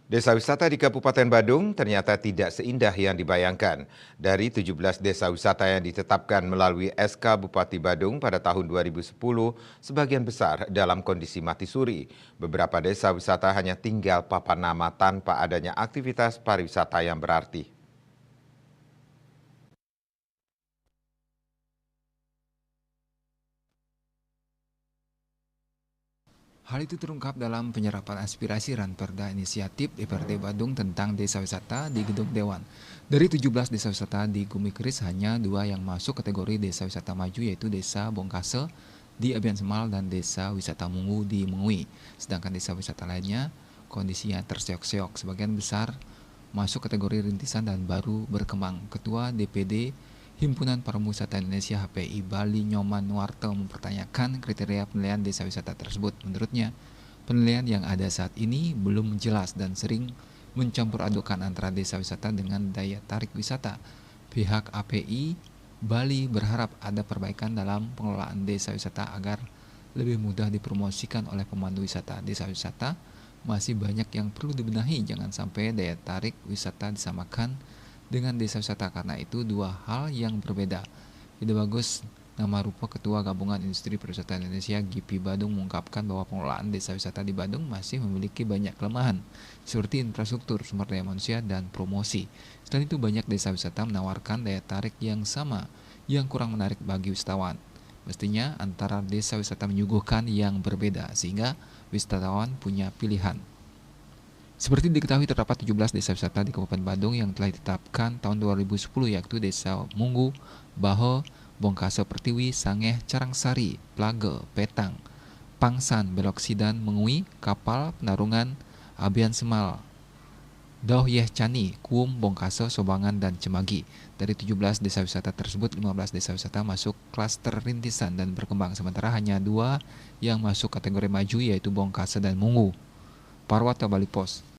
Desa wisata di Kabupaten Badung ternyata tidak seindah yang dibayangkan. Dari 17 desa wisata yang ditetapkan melalui SK Bupati Badung pada tahun 2010, sebagian besar dalam kondisi mati suri. Beberapa desa wisata hanya tinggal papan nama tanpa adanya aktivitas pariwisata yang berarti. Hal itu terungkap dalam penyerapan aspirasi Ranperda Inisiatif DPRD Badung tentang desa wisata di Gedung Dewan. Dari 17 desa wisata di Gumikris, hanya 2 yang masuk kategori desa wisata maju, yaitu Desa Bongkase di Abian Semal dan Desa Wisata Mungu di Mengui. Sedangkan desa wisata lainnya kondisinya terseok-seok. Sebagian besar masuk kategori rintisan dan baru berkembang. Ketua DPD Himpunan Pariwisata Indonesia HPI Bali Nyoman Nuarte mempertanyakan kriteria penilaian desa wisata tersebut. Menurutnya, penilaian yang ada saat ini belum jelas dan sering mencampur adukan antara desa wisata dengan daya tarik wisata. Pihak API Bali berharap ada perbaikan dalam pengelolaan desa wisata agar lebih mudah dipromosikan oleh pemandu wisata. Desa wisata masih banyak yang perlu dibenahi, jangan sampai daya tarik wisata disamakan dengan desa wisata karena itu dua hal yang berbeda. Ide Bagus Nama Rupa Ketua Gabungan Industri Pariwisata Indonesia GIPI Badung mengungkapkan bahwa pengelolaan desa wisata di Badung masih memiliki banyak kelemahan seperti infrastruktur, sumber daya manusia, dan promosi. Selain itu banyak desa wisata menawarkan daya tarik yang sama yang kurang menarik bagi wisatawan. Mestinya antara desa wisata menyuguhkan yang berbeda sehingga wisatawan punya pilihan. Seperti diketahui terdapat 17 desa wisata di Kabupaten Badung yang telah ditetapkan tahun 2010, yaitu Desa Munggu, Baho, Bongkase Pertiwi, Sangeh, Carangsari, Plage, Petang, Pangsan, Belok Sidan, Mengui, Kapal, Penarungan, Abian Semal, Dauh Yeh Cani, Kuum, Bongkase, Sobangan, dan Cemagi. Dari 17 desa wisata tersebut, 15 desa wisata masuk klaster rintisan dan berkembang, sementara hanya 2 yang masuk kategori maju, yaitu Bongkase dan Munggu. Parwata Bali Pos.